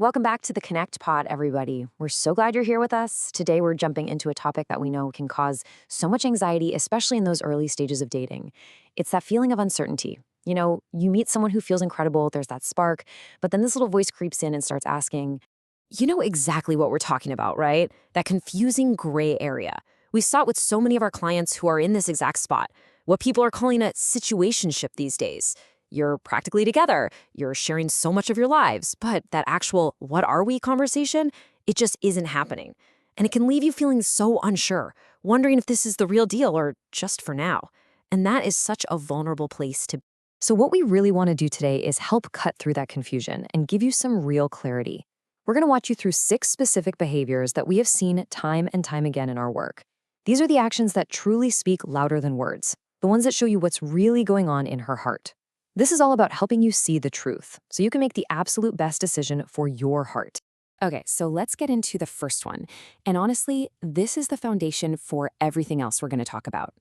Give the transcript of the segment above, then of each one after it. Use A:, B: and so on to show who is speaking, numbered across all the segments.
A: Welcome back to the Connect Pod, everybody. We're so glad you're here with us. Today, we're jumping into a topic that we know can cause so much anxiety, especially in those early stages of dating. It's that feeling of uncertainty. You meet someone who feels incredible, there's that spark, but then this little voice creeps in and starts asking, you know exactly what we're talking about, right? That confusing gray area. We saw it with so many of our clients who are in this exact spot, what people are calling a situationship these days. You're practically together, you're sharing so much of your lives, but that actual what are we conversation, it just isn't happening. And it can leave you feeling so unsure, wondering if this is the real deal or just for now. And that is such a vulnerable place to be. So what we really want to do today is help cut through that confusion and give you some real clarity. We're going to watch you through 6 specific behaviors that we have seen time and time again in our work. These are the actions that truly speak louder than words, the ones that show you what's really going on in her heart. This is all about helping you see the truth, so you can make the absolute best decision for your heart. Okay, so let's get into the first one. And honestly, this is the foundation for everything else we're going to talk about.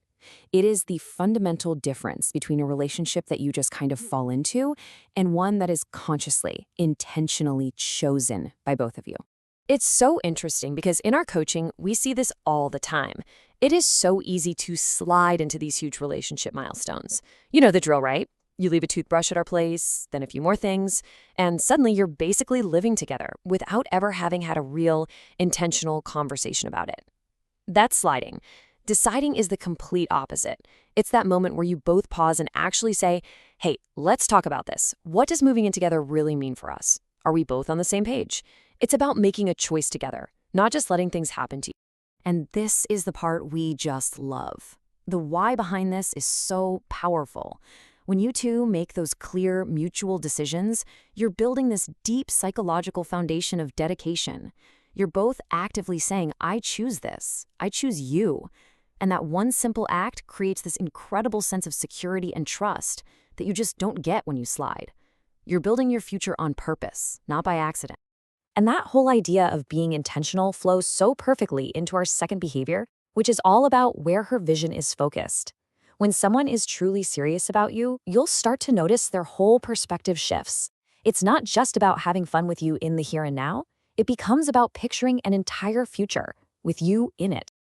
A: It is the fundamental difference between a relationship that you just kind of fall into and one that is consciously, intentionally chosen by both of you. It's so interesting because in our coaching, we see this all the time. It is so easy to slide into these huge relationship milestones. You know the drill, right? You leave a toothbrush at our place, then a few more things, and suddenly you're basically living together without ever having had a real, intentional conversation about it. That's sliding. Deciding is the complete opposite. It's that moment where you both pause and actually say, hey, let's talk about this. What does moving in together really mean for us? Are we both on the same page? It's about making a choice together, not just letting things happen to you. And this is the part we just love. The why behind this is so powerful. When you two make those clear, mutual decisions, you're building this deep psychological foundation of dedication. You're both actively saying, I choose this. I choose you. And that one simple act creates this incredible sense of security and trust that you just don't get when you slide. You're building your future on purpose, not by accident. And that whole idea of being intentional flows so perfectly into our second behavior, which is all about where her vision is focused. When someone is truly serious about you, you'll start to notice their whole perspective shifts. It's not just about having fun with you in the here and now. It becomes about picturing an entire future with you in it.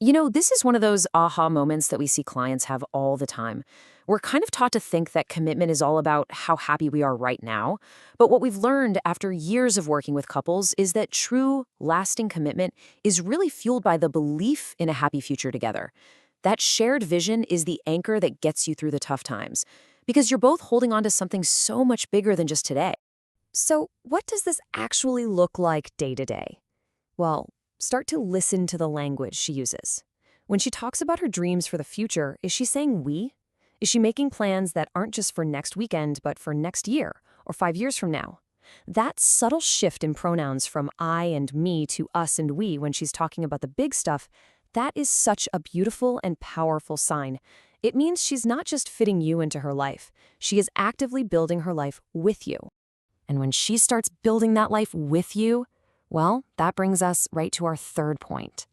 A: This is one of those aha moments that we see clients have all the time. We're kind of taught to think that commitment is all about how happy we are right now. But what we've learned after years of working with couples is that true, lasting commitment is really fueled by the belief in a happy future together. That shared vision is the anchor that gets you through the tough times, because you're both holding on to something so much bigger than just today. So, what does this actually look like day to day? Well, start to listen to the language she uses. When she talks about her dreams for the future, is she saying we? Is she making plans that aren't just for next weekend, but for next year or 5 years from now? That subtle shift in pronouns from I and me to us and we when she's talking about the big stuff, that is such a beautiful and powerful sign. It means she's not just fitting you into her life. She is actively building her life with you. And when she starts building that life with you, well, that brings us right to our third point.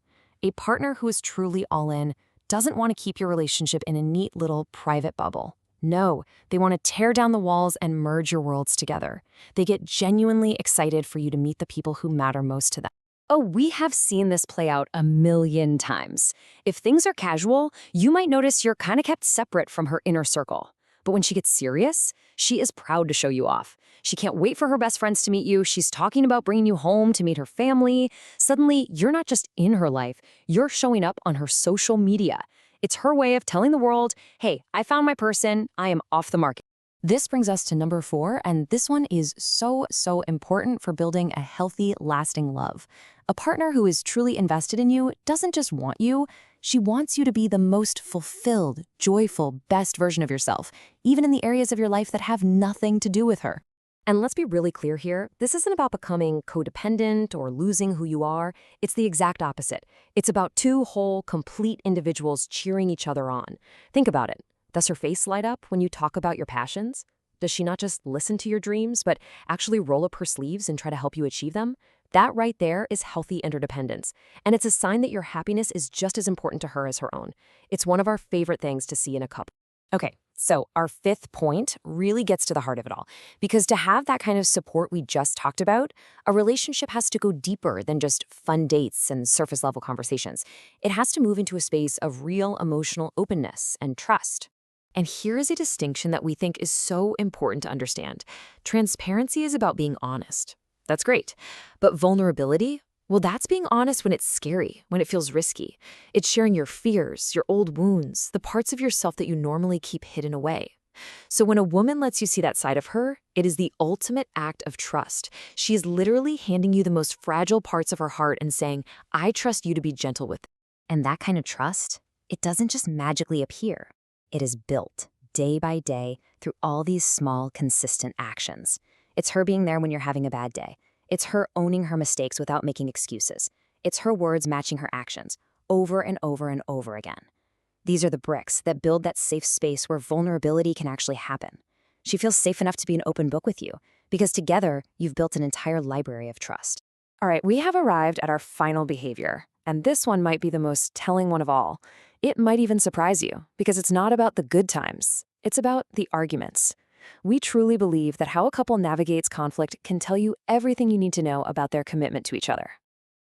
A: A partner who is truly all in doesn't want to keep your relationship in a neat little private bubble. No, they want to tear down the walls and merge your worlds together. They get genuinely excited for you to meet the people who matter most to them. Oh, we have seen this play out a million times. If things are casual, you might notice you're kind of kept separate from her inner circle. But when she gets serious, she is proud to show you off. She can't wait for her best friends to meet you. She's talking about bringing you home to meet her family. Suddenly, you're not just in her life, you're showing up on her social media. It's her way of telling the world, hey, I found my person, I am off the market. This brings us to number 4, and this one is so important for building a healthy, lasting love. A partner who is truly invested in you doesn't just want you, she wants you to be the most fulfilled, joyful, best version of yourself, even in the areas of your life that have nothing to do with her. And let's be really clear here, this isn't about becoming codependent or losing who you are. It's the exact opposite. It's about 2 whole, complete individuals cheering each other on. Think about it. Does her face light up when you talk about your passions? Does she not just listen to your dreams, but actually roll up her sleeves and try to help you achieve them? That right there is healthy interdependence. And it's a sign that your happiness is just as important to her as her own. It's one of our favorite things to see in a couple. Okay, so our fifth point really gets to the heart of it all. Because to have that kind of support we just talked about, a relationship has to go deeper than just fun dates and surface level conversations. It has to move into a space of real emotional openness and trust. And here is a distinction that we think is so important to understand. Transparency is about being honest. That's great. But vulnerability? Well, that's being honest when it's scary, when it feels risky. It's sharing your fears, your old wounds, the parts of yourself that you normally keep hidden away. So when a woman lets you see that side of her, it is the ultimate act of trust. She is literally handing you the most fragile parts of her heart and saying, I trust you to be gentle with it. And that kind of trust, it doesn't just magically appear. It is built day by day through all these small, consistent actions. It's her being there when you're having a bad day. It's her owning her mistakes without making excuses. It's her words matching her actions, over and over and over again. These are the bricks that build that safe space where vulnerability can actually happen. She feels safe enough to be an open book with you, because together, you've built an entire library of trust. All right, we have arrived at our final behavior, and this one might be the most telling one of all. It might even surprise you, because it's not about the good times. It's about the arguments. We truly believe that how a couple navigates conflict can tell you everything you need to know about their commitment to each other.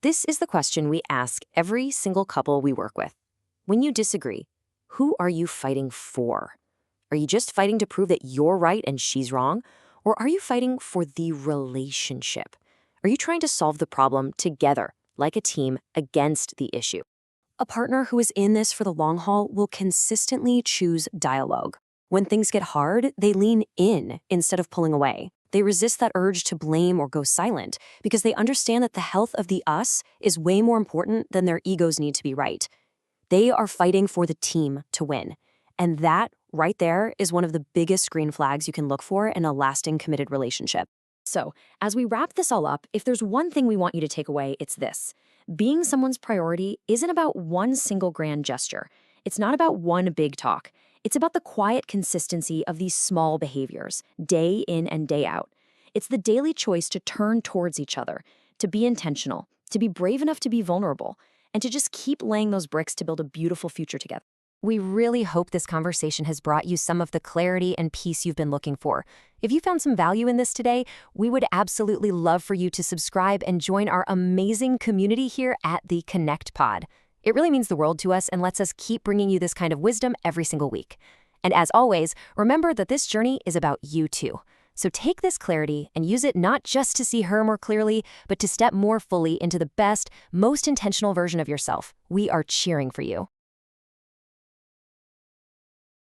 A: This is the question we ask every single couple we work with. When you disagree, who are you fighting for? Are you just fighting to prove that you're right and she's wrong? Or are you fighting for the relationship? Are you trying to solve the problem together, like a team, against the issue? A partner who is in this for the long haul will consistently choose dialogue. When things get hard, they lean in instead of pulling away. They resist that urge to blame or go silent because they understand that the health of the us is way more important than their egos need to be right. They are fighting for the team to win. And that, right there, is one of the biggest green flags you can look for in a lasting, committed relationship. So, as we wrap this all up, if there's one thing we want you to take away, it's this. Being someone's priority isn't about one single grand gesture. It's not about one big talk. It's about the quiet consistency of these small behaviors, day in and day out. It's the daily choice to turn towards each other, to be intentional, to be brave enough to be vulnerable, and to just keep laying those bricks to build a beautiful future together. We really hope this conversation has brought you some of the clarity and peace you've been looking for. If you found some value in this today, we would absolutely love for you to subscribe and join our amazing community here at the Connect Pod. It really means the world to us and lets us keep bringing you this kind of wisdom every single week. And as always, remember that this journey is about you too. So take this clarity and use it not just to see her more clearly, but to step more fully into the best, most intentional version of yourself. We are cheering for you.